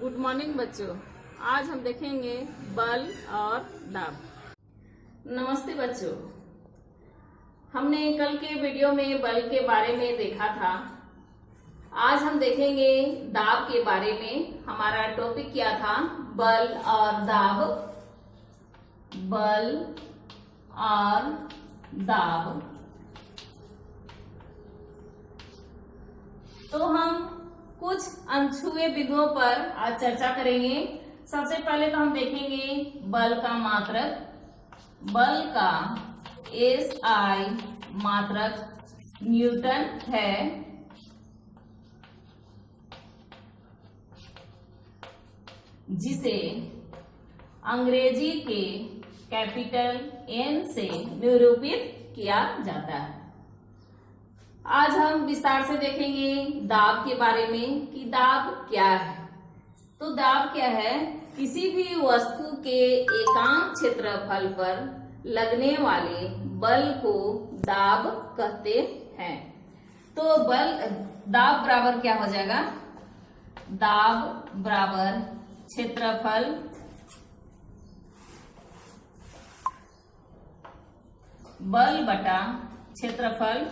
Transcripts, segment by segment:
Good morning बच्चों। आज हम देखेंगे बल और दाब। नमस्ते बच्चों। हमने कल के वीडियो में बल के बारे में देखा था। आज हम देखेंगे दाब के बारे में। हमारा टॉपिक क्या था? बल और दाब। बल और दाब। तो हम कुछ अनछुए बिंदुओं पर आज चर्चा करेंगे। सबसे पहले तो हम देखेंगे बल का मात्रक। बल का SI मात्रक न्यूटन है। जिसे अंग्रेजी के कैपिटल N से निरूपित किया जाता है। आज हम विस्तार से देखेंगे दाब के बारे में कि दाब क्या है। तो दाब क्या है? किसी भी वस्तु के एकांक क्षेत्रफल पर लगने वाले बल को दाब कहते हैं। तो दाब बराबर क्या हो जाएगा? दाब बराबर क्षेत्रफल बल बटा क्षेत्रफल।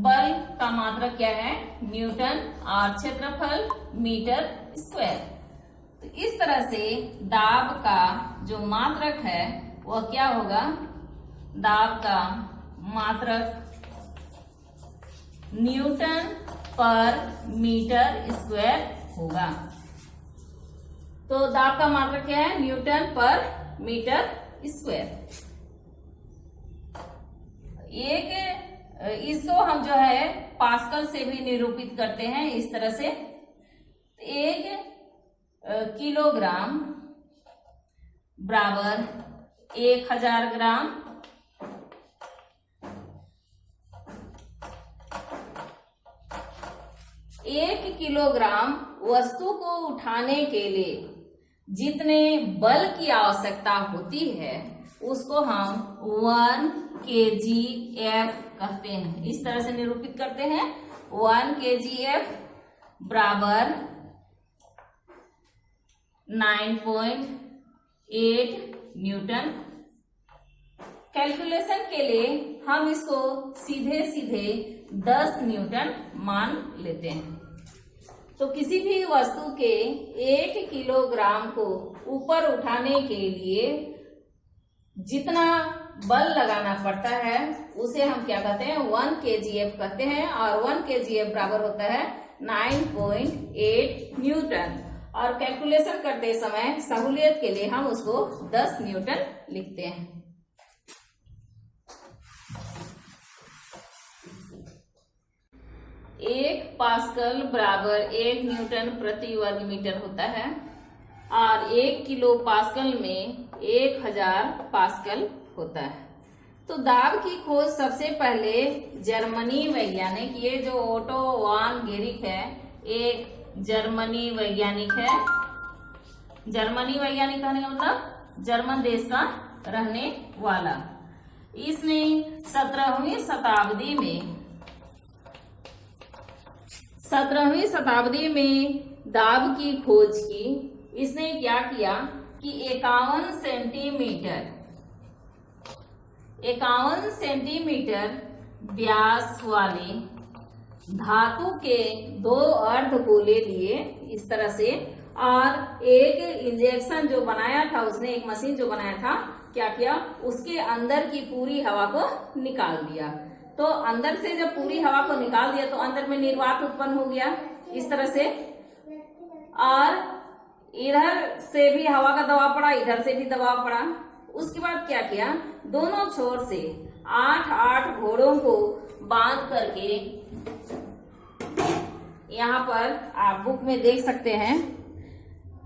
बल का मात्रक क्या है? न्यूटन और क्षेत्रफल मीटर स्क्वायर। तो इस तरह से दाब का जो मात्रक है वह क्या होगा? दाब का मात्रक न्यूटन पर मीटर स्क्वायर होगा। तो दाब का मात्रक क्या है? न्यूटन पर मीटर स्क्वायर। इसको हम जो है पास्कल से भी निरूपित करते हैं इस तरह से। 1 किलोग्राम बराबर 1000 ग्राम। एक किलोग्राम वस्तु को उठाने के लिए जितने बल की आवश्यकता होती है उसको हम 1 kgf कहते हैं। इस तरह से निरूपित करते हैं। 1 kgf बराबर 9.8 न्यूटन। कैलकुलेशन के लिए हम इसको सीधे सीधे 10 न्यूटन मान लेते हैं। तो किसी भी वस्तु के 1 किलोग्राम को ऊपर उठाने के लिए जितना बल लगाना पड़ता है उसे हम क्या कहते हैं? 1 kgf कहते हैं। और 1 kgf बराबर होता है 9.8 न्यूटन। और कैलकुलेशन करते समय सहूलियत के लिए हम उसको 10 न्यूटन लिखते हैं। एक पास्कल बराबर 1 न्यूटन प्रति वर्ग मीटर होता है। और 1 किलो पास्कल में 1000 पास्कल होता है। तो दाब की खोज सबसे पहले जर्मनी वैज्ञानिक, ये जो ओटो वान गेरिक है, एक जर्मनी वैज्ञानिक है। जर्मनी वैज्ञानिक कहने का मतलब जर्मन देश का रहने वाला। इसने 17वीं शताब्दी में दाब की खोज की। इसने क्या किया कि 51 सेंटीमीटर व्यास वाले धातु के 2 अर्धगोले लिए इस तरह से। और एक इंजेक्शन जो बनाया था उसने, एक मशीन जो बनाया था, क्या किया? उसके अंदर की पूरी हवा को निकाल दिया। तो अंदर से जब पूरी हवा को निकाल दिया तो अंदर में निर्वात उत्पन्न हो गया इस तरह से। और इधर से भी हवा का दबाव पड़ा, इधर से भी दबाव पड़ा। उसके बाद क्या किया? दोनों छोर से 8 घोड़ों को बांध करके, यहाँ पर आप बुक में देख सकते हैं,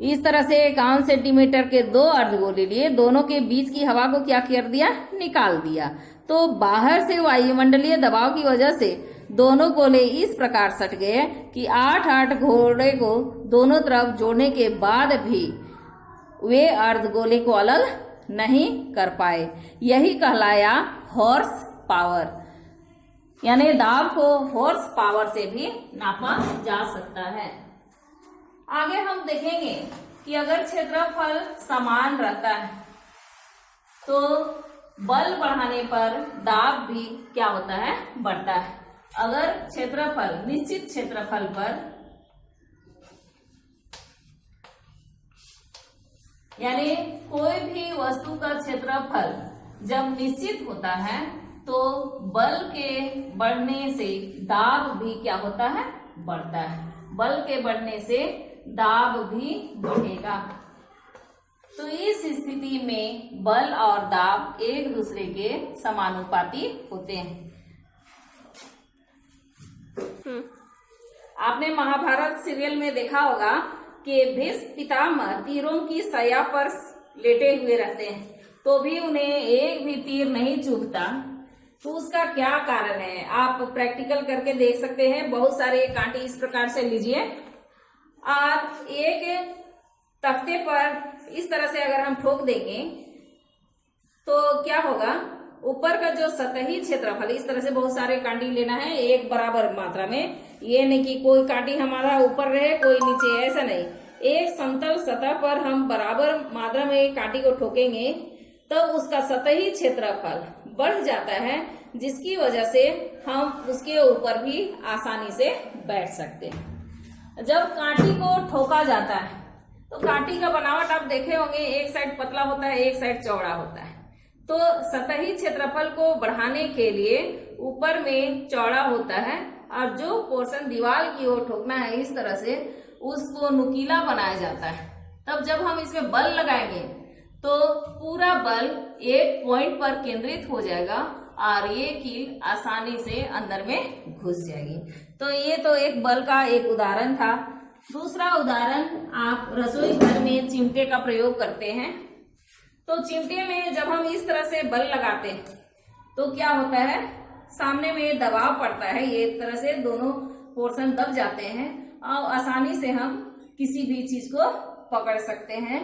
इस तरह से 51 सेंटीमीटर के 2 अर्धगोले लिए, दोनों के बीच की हवा को क्या कर दिया? निकाल दिया। तो बाहर से वायुमंडलीय दबाव की वजह से दोनों गोले इस प्रकार सट गए कि 8 घोड़े को दोनों तरफ जोड़ने के बाद भी वे अर्धगोले को अलग नहीं कर पाए। यही कहलाया हॉर्स पावर। यानी दाब को हॉर्स पावर से भी नापा जा सकता है। आगे हम देखेंगे कि अगर क्षेत्रफल समान रहता है तो बल बढ़ाने पर दाब भी क्या होता है, बढ़ता है। अगर क्षेत्रफल निश्चित क्षेत्रफल पर यानी कोई भी वस्तु का क्षेत्रफल जब निश्चित होता है तो बल के बढ़ने से दाब भी क्या होता है, बढ़ता है। बल के बढ़ने से दाब भी बढ़ेगा। तो इस स्थिति में बल और दाब एक दूसरे के समानुपाती होते हैं। आपने महाभारत सीरियल में देखा होगा कि भीष्म पितामह तीरों की सया पर लेटे हुए रहते हैं तो भी उन्हें एक भी तीर नहीं चुभता। तो उसका क्या कारण है, आप प्रैक्टिकल करके देख सकते हैं। बहुत सारे कांटे इस प्रकार से लीजिए और एक तख्ते पर इस तरह से अगर हम ठोक देंगे तो क्या होगा, ऊपर का जो सतही क्षेत्रफल, इस तरह से बहुत सारे कांटी लेना है एक बराबर मात्रा में। ये नहीं कि कोई कांटी हमारा ऊपर रहे कोई नीचे, ऐसा नहीं। एक समतल सतह पर हम बराबर मात्रा में कांटी को ठोकेंगे तब उसका सतही क्षेत्रफल बढ़ जाता है, जिसकी वजह से हम उसके ऊपर भी आसानी से बैठ सकते हैं। जब कांटी को ठोका जाता है तो कांटी का बनावट आप देखे होंगे, एक साइड पतला होता है एक साइड चौड़ा होता है। तो सतही क्षेत्रफल को बढ़ाने के लिए ऊपर में चौड़ा होता है और जो पोर्शन दीवार की ओर ठोकना है इस तरह से उसको नुकीला बनाया जाता है। तब जब हम इसमें बल लगाएंगे तो पूरा बल एक पॉइंट पर केंद्रित हो जाएगा और ये कील आसानी से अंदर में घुस जाएगी। तो ये तो एक बल का एक उदाहरण था। दूसरा उदाहरण, आप रसोई घर में चिमटे का प्रयोग करते हैं तो चिमटे में जब हम इस तरह से बल लगाते हैं तो क्या होता है, सामने में दबाव पड़ता है, ये एक तरह से दोनों पोर्शन दब जाते हैं और आसानी से हम किसी भी चीज को पकड़ सकते हैं।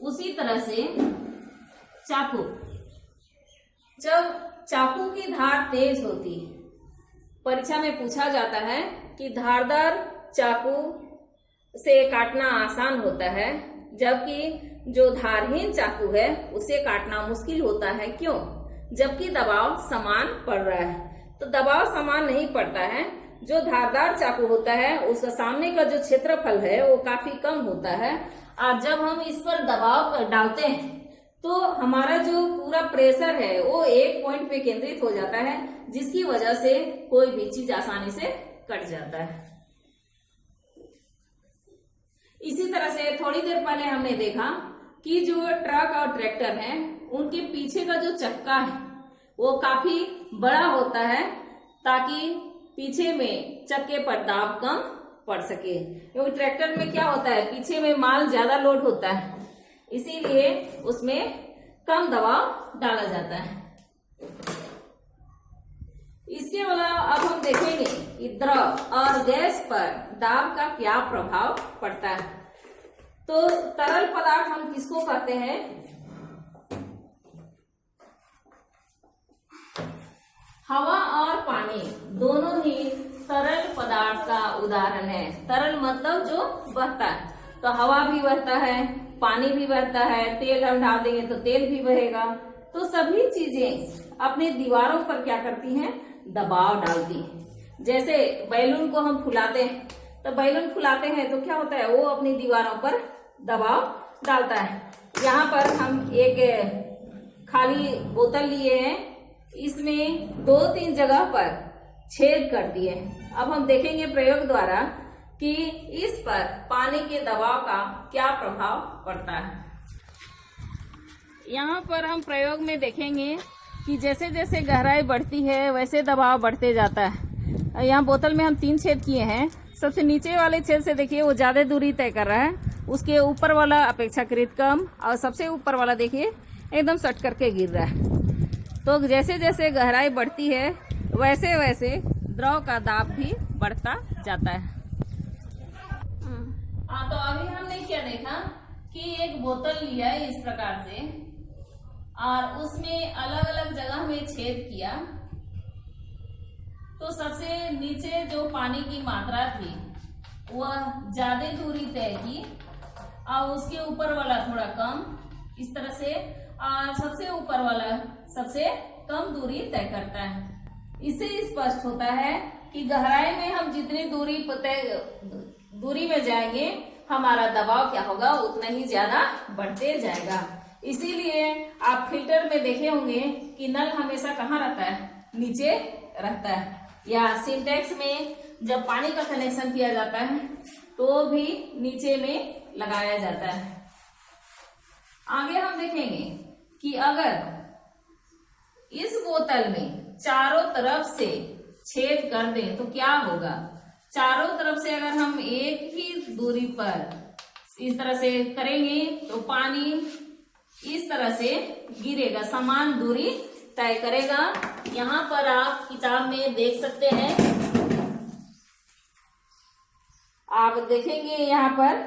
उसी तरह से चाकू, जब चाकू की धार तेज होती है, परीक्षा में पूछा जाता है कि धारदार चाकू से काटना आसान होता है जबकि जो धारहीन चाकू है उसे काटना मुश्किल होता है। क्यों? जबकि दबाव समान पड़ रहा है। तो दबाव समान नहीं पड़ता है। जो धारदार चाकू होता है उसका सामने का जो क्षेत्रफल है वो काफी कम होता है और जब हम इस पर दबाव डालते हैं तो हमारा जो पूरा प्रेशर है वो एक पॉइंट पे केंद्रित हो जाता है, जिसकी वजह से कोई भी चीज आसानी से कट जाता है। इसी तरह से थोड़ी देर पहले हमने देखा कि जो ट्रक और ट्रैक्टर हैं उनके पीछे का जो चक्का है वो काफी बड़ा होता है ताकि पीछे में चक्के पर दाब कम पड़ सके। क्योंकि ट्रैक्टर में क्या होता है, पीछे में माल ज्यादा लोड होता है, इसीलिए उसमें कम दबाव डाला जाता है। इसके अलावा अब हम देखेंगे कि द्रव और गैस पर दाब का क्या प्रभाव पड़ता है। तो तरल पदार्थ हम किसको कहते हैं, हवा और पानी दोनों ही तरल पदार्थ का उदाहरण है। तरल मतलब जो बहता है, तो हवा भी बहता है, पानी भी बहता है, तेल हम डाल देंगे तो तेल भी बहेगा। तो सभी चीजें अपने दीवारों पर क्या करती हैं, दबाव डालती हैं। जैसे बैलून को हम फुलाते हैं तो बैलून फुलाते हैं तो क्या होता है, वो अपनी दीवारों पर दबाव डालता है। यहाँ पर हम एक खाली बोतल लिए हैं, इसमें 2-3 जगह पर छेद कर दिए। अब हम देखेंगे प्रयोग द्वारा कि इस पर पानी के दबाव का क्या प्रभाव पड़ता है। यहाँ पर हम प्रयोग में देखेंगे कि जैसे जैसे गहराई बढ़ती है वैसे दबाव बढ़ते जाता है। यहाँ बोतल में हम 3 छेद किए हैं। सबसे नीचे वाले छेद से देखिए वो ज्यादा दूरी तय कर रहा है, उसके ऊपर वाला अपेक्षाकृत कम, और सबसे ऊपर वाला देखिए एकदम सट करके गिर रहा है। तो जैसे जैसे गहराई बढ़ती है वैसे वैसे द्रव का दाब भी बढ़ता जाता है। तो अभी हमने क्या देखा कि एक बोतल लिया है इस प्रकार से और उसमें अलग अलग जगह में छेद किया तो सबसे नीचे जो पानी की मात्रा थी वह ज्यादा दूरी तय की और उसके ऊपर वाला थोड़ा कम, इस तरह से, और सबसे ऊपर वाला सबसे कम दूरी तय करता है। इससे स्पष्ट होता है कि गहराई में हम जितनी दूरी में जाएंगे हमारा दबाव क्या होगा, उतना ही ज्यादा बढ़ते जाएगा। इसीलिए आप फिल्टर में देखे होंगे कि नल हमेशा कहाँ रहता है, नीचे रहता है, या सिंटेक्स में जब पानी का कनेक्शन किया जाता है तो भी नीचे में लगाया जाता है। आगे हम देखेंगे कि अगर इस बोतल में चारों तरफ से छेद कर दें तो क्या होगा। चारों तरफ से अगर हम एक ही दूरी पर इस तरह से करेंगे तो पानी इस तरह से गिरेगा, समान दूरी तय करेगा। यहाँ पर आप किताब में देख सकते हैं, आप देखेंगे यहाँ पर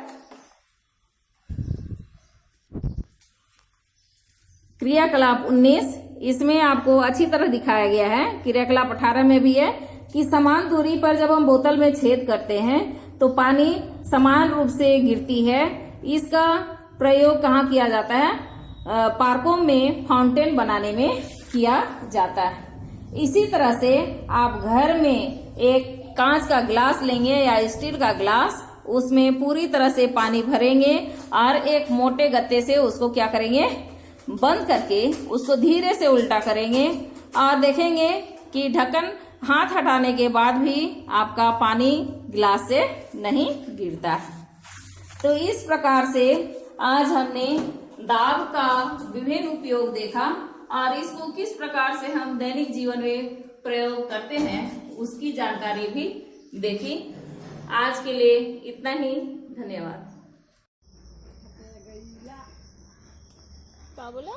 क्रियाकलाप 19, इसमें आपको अच्छी तरह दिखाया गया है। क्रियाकलाप 18 में भी है कि समान दूरी पर जब हम बोतल में छेद करते हैं तो पानी समान रूप से गिरती है। इसका प्रयोग कहाँ किया जाता है, पार्कों में फाउंटेन बनाने में किया जाता है। इसी तरह से आप घर में एक कांच का गिलास लेंगे या स्टील का गिलास, उसमें पूरी तरह से पानी भरेंगे और एक मोटे गत्ते से उसको क्या करेंगे, बंद करके उसको धीरे से उल्टा करेंगे और देखेंगे कि ढक्कन हाथ हटाने के बाद भी आपका पानी गिलास से नहीं गिरता है। तो इस प्रकार से आज हमने दाब का विभिन्न उपयोग देखा और इसको किस प्रकार से हम दैनिक जीवन में प्रयोग करते हैं उसकी जानकारी भी देखी। आज के लिए इतना ही, धन्यवाद। क्या बोला?